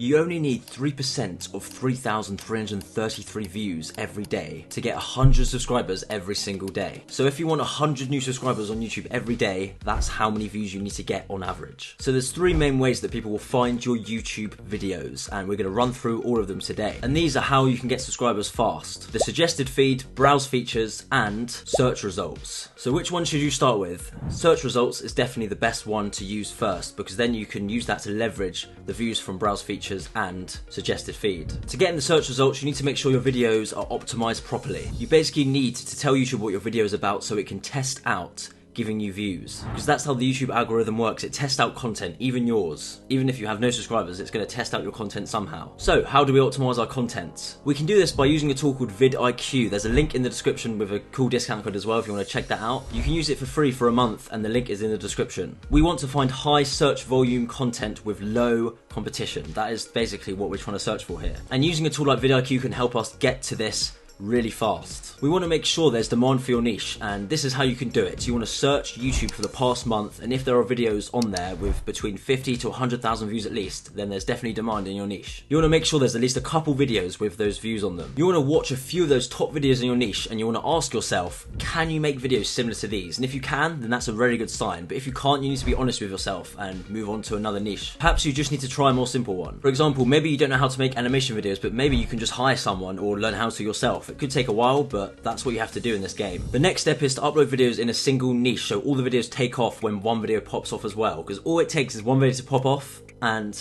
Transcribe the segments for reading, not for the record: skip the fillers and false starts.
You only need 3% of 3,333 views every day to get 100 subscribers every single day. So if you want 100 new subscribers on YouTube every day, that's how many views you need to get on average. So there's three main ways that people will find your YouTube videos, and we're going to run through all of them today. And these are how you can get subscribers fast: the suggested feed, browse features, and search results. So which one should you start with? Search results is definitely the best one to use first, because then you can use that to leverage the views from browse features and suggested feed. To get in the search results, you need to make sure your videos are optimized properly. You basically need to tell YouTube what your video is about so it can test out giving you views, because that's how the YouTube algorithm works. It tests out content, even yours. Even if you have no subscribers, it's going to test out your content somehow. So how do we optimize our content? We can do this by using a tool called vidIQ. There's a link in the description with a cool discount code as well if you want to check that out. You can use it for free for a month, and the link is in the description. We want to find high search volume content with low competition. That is basically what we're trying to search for here. And using a tool like vidIQ can help us get to this really fast. We want to make sure there's demand for your niche, and this is how you can do it. So you want to search YouTube for the past month, and if there are videos on there with between 50 to 100,000 views at least, then there's definitely demand in your niche. You want to make sure there's at least a couple videos with those views on them. You want to watch a few of those top videos in your niche, and you want to ask yourself, can you make videos similar to these? And if you can, then that's a very good sign. But if you can't, you need to be honest with yourself and move on to another niche. Perhaps you just need to try a more simple one. For example, maybe you don't know how to make animation videos, but maybe you can just hire someone or learn how to yourself. It could take a while, but that's what you have to do in this game. The next step is to upload videos in a single niche, so all the videos take off when one video pops off as well, because all it takes is one video to pop off, and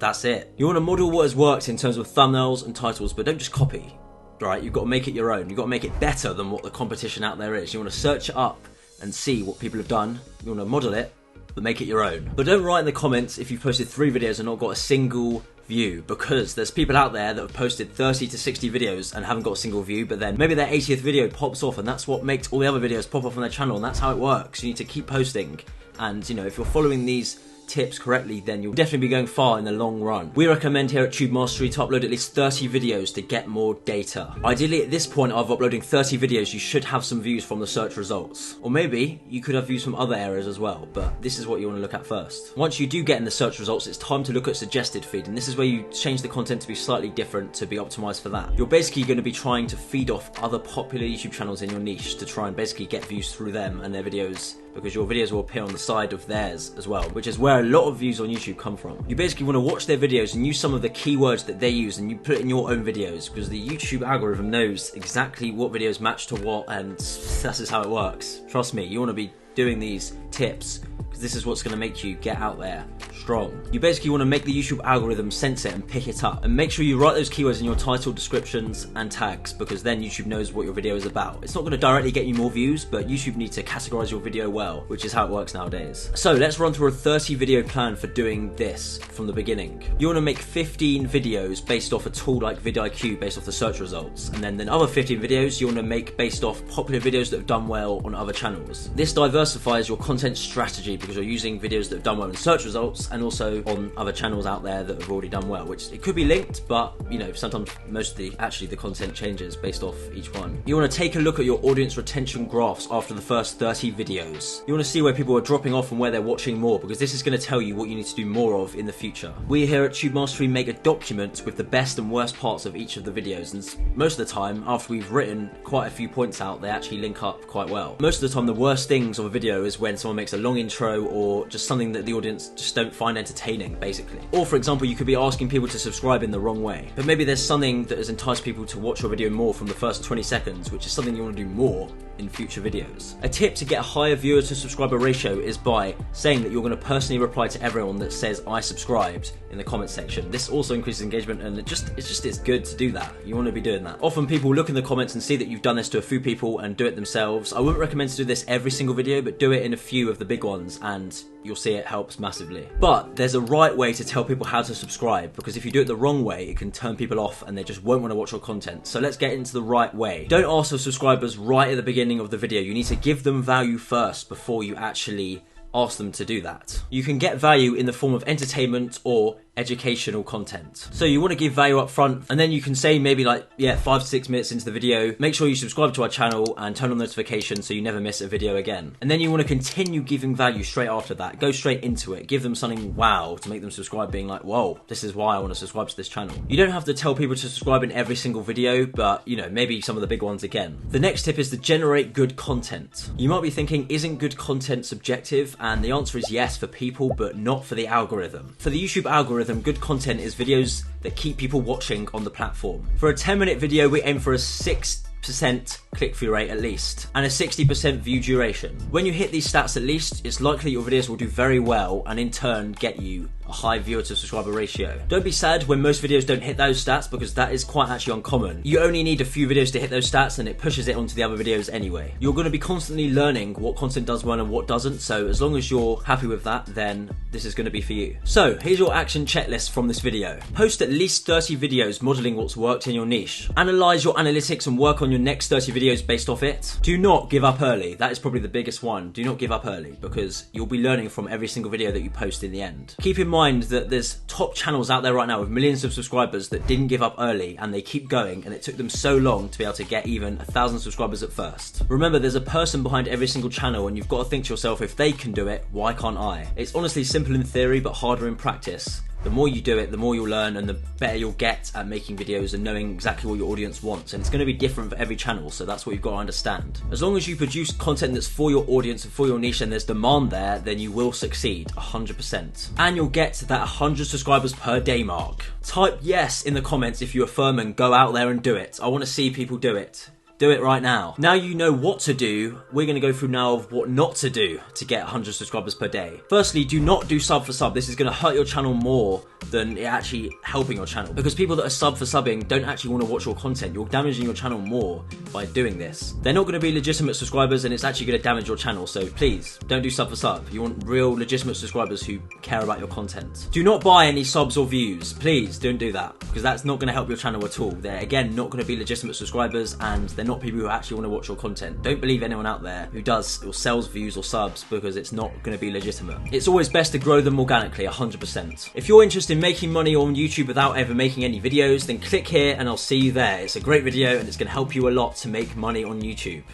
that's it. You want to model what has worked in terms of thumbnails and titles, but don't just copy, right? You've got to make it your own. You've got to make it better than what the competition out there is. You want to search it up and see what people have done. You want to model it, but make it your own. But don't write in the comments if you've posted 3 videos and not got a single view, because there's people out there that have posted 30 to 60 videos and haven't got a single view, but then maybe their 80th video pops off, and that's what makes all the other videos pop off on their channel, and that's how it works. You need to keep posting, and you know, if you're following these tips correctly, then you'll definitely be going far in the long run. We recommend here at Tube Mastery to upload at least 30 videos to get more data. Ideally, at this point of uploading 30 videos, you should have some views from the search results. Or maybe you could have views from other areas as well, but this is what you want to look at first. Once you do get in the search results, it's time to look at suggested feed, and this is where you change the content to be slightly different to be optimized for that. You're basically going to be trying to feed off other popular YouTube channels in your niche to try and basically get views through them and their videos, because your videos will appear on the side of theirs as well, which is where a lot of views on YouTube come from. You basically want to watch their videos and use some of the keywords that they use, and you put it in your own videos, because the YouTube algorithm knows exactly what videos match to what, and that's just how it works. Trust me, you want to be doing these tips, because this is what's going to make you get out there strong. You basically want to make the YouTube algorithm sense it and pick it up, and make sure you write those keywords in your title, descriptions, and tags, because then YouTube knows what your video is about. It's not going to directly get you more views, but YouTube needs to categorize your video well, which is how it works nowadays. So let's run through a 30 video plan for doing this from the beginning. You want to make 15 videos based off a tool like vidIQ, based off the search results, and then the other 15 videos you want to make based off popular videos that have done well on other channels. This diversifies your content strategy, because you're using videos that have done well in search results and also on other channels out there that have already done well, which it could be linked, but you know, sometimes the content changes based off each one. You want to take a look at your audience retention graphs after the first 30 videos. You want to see where people are dropping off and where they're watching more, because this is going to tell you what you need to do more of in the future. We here at Tube Mastery make a document with the best and worst parts of each of the videos, and most of the time, after we've written quite a few points out, they actually link up quite well. Most of the time, the worst things of a video is when someone makes a long intro, or just something that the audience just don't find entertaining, basically. Or for example, you could be asking people to subscribe in the wrong way, but maybe there's something that has enticed people to watch your video more from the first 20 seconds, which is something you want to do more in future videos. A tip to get a higher viewer to subscriber ratio is by saying that you're going to personally reply to everyone that says I subscribed in the comment section. This also increases engagement, and it's good to do that. You want to be doing that. Often people look in the comments and see that you've done this to a few people and do it themselves. I wouldn't recommend to do this every single video, but do it in a few of the big ones, and you'll see it helps massively. But there's a right way to tell people how to subscribe, because if you do it the wrong way, it can turn people off and they just won't want to watch your content. So let's get into the right way. Don't ask for subscribers right at the beginning of the video. You need to give them value first before you actually ask them to do that. You can get value in the form of entertainment or educational content. So you want to give value up front, and then you can say maybe like, yeah, 5 to 6 minutes into the video, make sure you subscribe to our channel and turn on notifications so you never miss a video again. And then you want to continue giving value straight after that. Go straight into it. Give them something wow to make them subscribe, being like, whoa, this is why I want to subscribe to this channel. You don't have to tell people to subscribe in every single video, but you know, maybe some of the big ones again. The next tip is to generate good content. You might be thinking, isn't good content subjective? And the answer is yes for people, but not for the algorithm. For the YouTube algorithm, good content is videos that keep people watching on the platform. For a 10-minute video, we aim for a 6% click-through rate at least, and a 60% view duration. When you hit these stats at least, it's likely your videos will do very well and in turn get you a high viewer to subscriber ratio. Don't be sad when most videos don't hit those stats, because that is quite actually uncommon. You only need a few videos to hit those stats and it pushes it onto the other videos anyway. You're going to be constantly learning what content does well and what doesn't, so as long as you're happy with that, then this is going to be for you. So here's your action checklist from this video. Post at least 30 videos modeling what's worked in your niche. Analyze your analytics and work on your next 30 videos based off it. Do not give up early. That is probably the biggest one. Do not give up early, because you'll be learning from every single video that you post in the end. Keep in mind that there's top channels out there right now with millions of subscribers that didn't give up early, and they keep going, and it took them so long to be able to get even 1,000 subscribers at first. Remember, there's a person behind every single channel, and you've got to think to yourself, if they can do it, why can't I? It's honestly simple in theory, but harder in practice. The more you do it, the more you'll learn, and the better you'll get at making videos and knowing exactly what your audience wants. And it's going to be different for every channel, so that's what you've got to understand. As long as you produce content that's for your audience and for your niche, and there's demand there, then you will succeed 100%. And you'll get to that 100 subscribers per day mark. Type yes in the comments if you affirm, and go out there and do it. I want to see people do it. Do it right now. Now you know what to do, we're going to go through now of what not to do to get 100 subscribers per day. Firstly, do not do sub for sub. This is going to hurt your channel more than it actually helping your channel, because people that are sub for subbing don't actually want to watch your content. You're damaging your channel more by doing this. They're not going to be legitimate subscribers, and it's actually going to damage your channel, so please don't do sub for sub. You want real legitimate subscribers who care about your content. Do not buy any subs or views. Please don't do that, because that's not going to help your channel at all. They're again not going to be legitimate subscribers, and they're not people who actually want to watch your content. Don't believe anyone out there who does or sells views or subs, because it's not going to be legitimate. It's always best to grow them organically 100%. If you're interested in making money on YouTube without ever making any videos, then click here and I'll see you there. It's a great video and it's going to help you a lot to make money on YouTube.